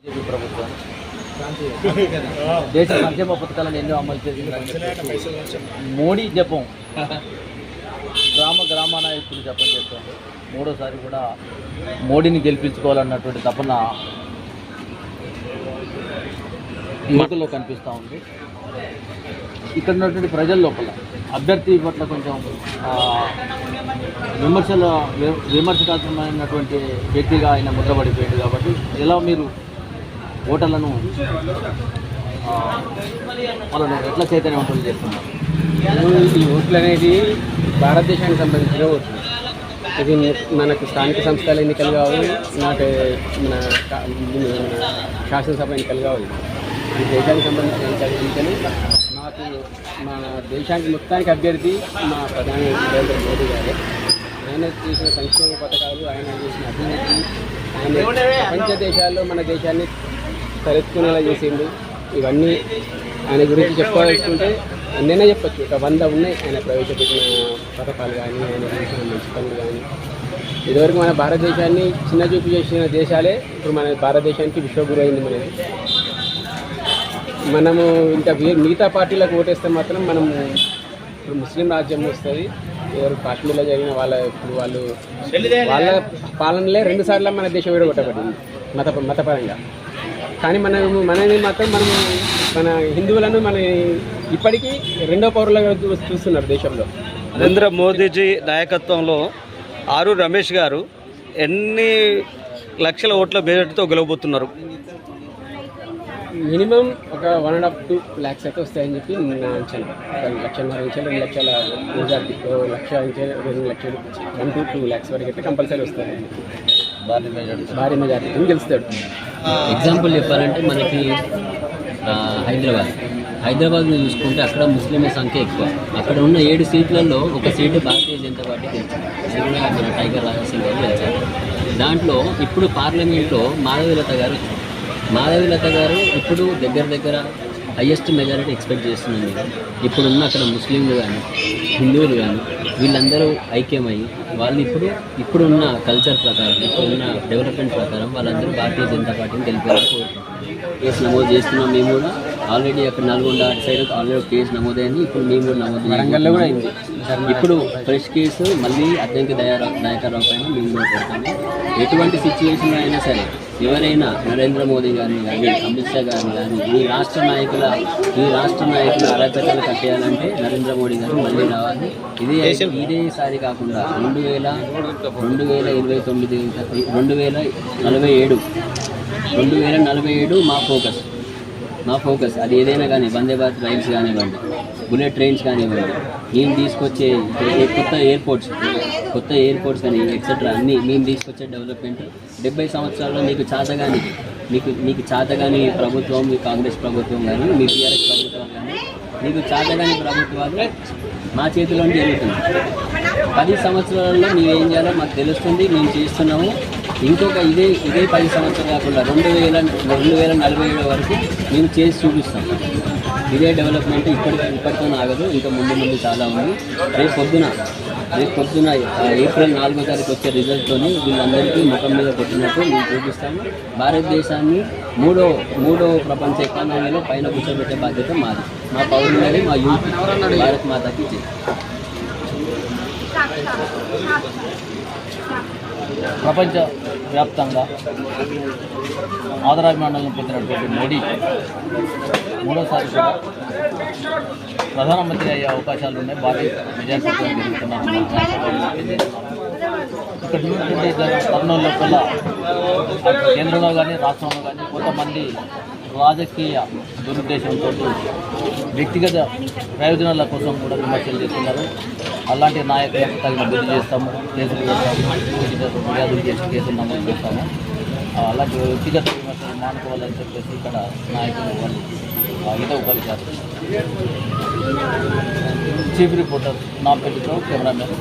BJP ప్రభుత్వం దేశ సంక్షేమ పథకాలను ఎన్నో అమలు చేసింది. మోడీ జపం గ్రామాన ఇప్పుడు జపం చేస్తుంది. మూడోసారి కూడా మోడీని గెలిపించుకోవాలన్నటువంటి తపన యువకుల్లో కనిపిస్తూ ఉంది. ఇక్కడ ఉన్నటువంటి ప్రజల లోపల అభ్యర్థి పట్ల కొంచెం విమర్శనాత్మకమైనటువంటి వ్యక్తిగా ఆయన ముద్రపడిపోయాడు. కాబట్టి ఎలా మీరు ఓటర్లను వాళ్ళను ఎట్లా చైతన్యవంతులు చేస్తున్నారు? ఈ ఓట్లు అనేది భారతదేశానికి సంబంధించిన ఓట్లు. ఇది మనకు స్థానిక సంస్థల ఎన్నికలు కావాలి, నాకు మన శాసనసభ ఎన్నికలు కావాలి. ఈ దేశానికి సంబంధించిన ఎన్నికలు మాకు మన దేశానికి మొత్తానికి అభ్యర్థి మా ప్రధాని నరేంద్ర మోదీ గారు. ఆయన చేసిన సంక్షేమ పథకాలు, ఆయన చేసిన అభివృద్ధి, ఆయన ప్రపంచ దేశాల్లో మన దేశాన్ని తలెత్తుకునేలా చేసిండు. ఇవన్నీ ఆయన గురించి చెప్పాల్సుకుంటే నేనే చెప్పచ్చు. ఒక 100 ఉన్నాయి ఆయన ప్రవేశపెట్టిన పథకాలు కానీ, ఆయన చేసిన మంచి పనులు కానీ. ఇదివరకు మన భారతదేశాన్ని చిన్న చూపు చేసిన దేశాలే ఇప్పుడు మన భారతదేశానికి విశ్వగురు అయింది. మనము ఇంకా మిగతా పార్టీలకు ఓటేస్తే మాత్రం మనం ఇప్పుడు ముస్లిం రాజ్యం వస్తుంది. ఎవరు కాశ్మీర్లో జరిగిన వాళ్ళ పాలనలే 2 సార్లు మన దేశం విడగొట్టబడింది మతపరంగా. కానీ మనని మాత్రం మన హిందువులను ఇప్పటికీ 2వ పౌరులుగా చూస్తున్నారు దేశంలో. నరేంద్ర మోదీజీ నాయకత్వంలో ఆరు రమేష్ గారు ఎన్ని లక్షల ఓట్ల మెజార్టీతో గెలవబోతున్నారు? మినిమం ఒక 1.5-2 lakhs అయితే వస్తాయని చెప్పి నా అంచనా. 1,50,000 2 లక్షల మెజార్టీ, 1 లక్ష 2 లక్షలు 1 to 2 lakhs వరకు అయితే కంపల్సరీ వస్తాయి. భారీ మెజార్టీ గెలుస్తాడు. ఎగ్జాంపుల్ చెప్పాలంటే మనకి హైదరాబాద్ చూసుకుంటే అక్కడ ముస్లింల సంఖ్య ఎక్కువ. అక్కడ ఉన్న 7 సీట్లలో ఒక సీటు భారతీయ జనతా పార్టీ గెలిచింది. అది కూడా మన టైగర్ రాజసింగ్ గారు గెలిచారు. దాంట్లో ఇప్పుడు పార్లమెంట్లో మాధవీలత గారు ఇప్పుడు దగ్గర హయ్యెస్ట్ మెజారిటీ ఎక్స్పెక్ట్ చేస్తున్నాను. ఇప్పుడున్న అక్కడ ముస్లింలు కానీ హిందువులు కానీ వీళ్ళందరూ ఐక్యమయ్యి వాళ్ళు ఇప్పుడున్న కల్చర్ ప్రకారం, ఇప్పుడున్న డెవలప్మెంట్ ప్రకారం వాళ్ళందరూ భారతీయ జనతా పార్టీని గెలిపేయాలని కేసు నమోదు చేస్తున్నాం. మేము కూడా ఆల్రెడీ అక్కడ నల్గొండ అటు సైడ్ ఆల్రెడీ కేసు నమోదైంది. ఇప్పుడు మేము కూడా నమోదు అయింది. ఇప్పుడు ఫ్రెష్ కేసు మళ్ళీ అద్దంకి దయాకర్రావు పైన మేము కూడా పెడతాము. ఎటువంటి సిచ్యువేషన్ అయినా సరే ఎవరైనా నరేంద్ర మోదీ గారిని కానీ, అమిత్ షా గారిని కానీ, ఈ రాష్ట్ర నాయకుల అరాచకాలు కట్టేయాలంటే నరేంద్ర మోడీ గారు మళ్ళీ రావాలి. ఇదేసారి కాకుండా 2047 మా ఫోకస్ అది ఏదైనా కానీ, వందే భారత్ రైల్స్ కానివ్వండి, బుల్లెట్ ట్రైన్స్ కానివ్వండి, మేము తీసుకొచ్చే కొత్త ఎయిర్పోర్ట్స్ కానీ ఎక్సెట్రా అన్నీ మేము తీసుకొచ్చే డెవలప్మెంట్. 70 సంవత్సరాల్లో మీకు చాతగాని ప్రభుత్వం, మీ కాంగ్రెస్ ప్రభుత్వం కానీ, మీ టీఆర్ఎస్ ప్రభుత్వం కానీ, మీకు చాతగాని ప్రభుత్వాలు మా చేతిలో జరుగుతున్నాయి. 10 సంవత్సరాలలో మేమేం చేయాలో మాకు తెలుస్తుంది, మేము చేస్తున్నాము. ఇంకొక ఇదే 10 సంవత్సరాలు కాకుండా 2047 వరకు మేము చేసి చూపిస్తాం. ఇదే డెవలప్మెంట్ ఇప్పటితో ఆగదు, ఇంకా ముందు చాలా ఉంది. రేపు పొద్దున ఏప్రిల్ 4వ తారీఖు వచ్చే రిజల్ట్తో వీళ్ళందరికీ ముఖం మీద కొట్టినట్టు మేము చూపిస్తాము. భారతదేశాన్ని మూడో ప్రపంచ ఎకానమీలో పైన కూర్చోబెట్టే బాధ్యత మాది, మా పౌరులది, మా యూత్. భారత్ మాతకి జై. ప్రపంచ వ్యాప్తంగా ఆదరాభిమానాలను పొందినటువంటి మోడీ మూడోసారి కూడా ప్రధానమంత్రి అయ్యే అవకాశాలు ఉన్నాయి. భారీ మెజార్టీతో జరుగుతున్నారు. ఇక్కడ చూసినటువంటి తరుణంలో కల్లా కేంద్రంలో కానీ రాష్ట్రంలో కానీ కొంతమంది రాజకీయ దురుద్దేశంతో వ్యక్తిగత ప్రయోజనాల కోసం కూడా విమర్శలు చేస్తున్నారు. అలాంటి నాయకులకు తగిన బుద్ధి చేస్తాము, కేసులు చేస్తాము, ఫిర్యాదులు చేసి కేసులు నమోదు చేస్తాము. అలాంటి వ్యక్తిగత విమర్శలు మానుకోవాలని చెప్పేసి ఇక్కడ నాయకులు వాళ్ళు హితవు పలికారు. చీఫ్ రిపోర్టర్ నాంపల్లితో కెమెరామెన్.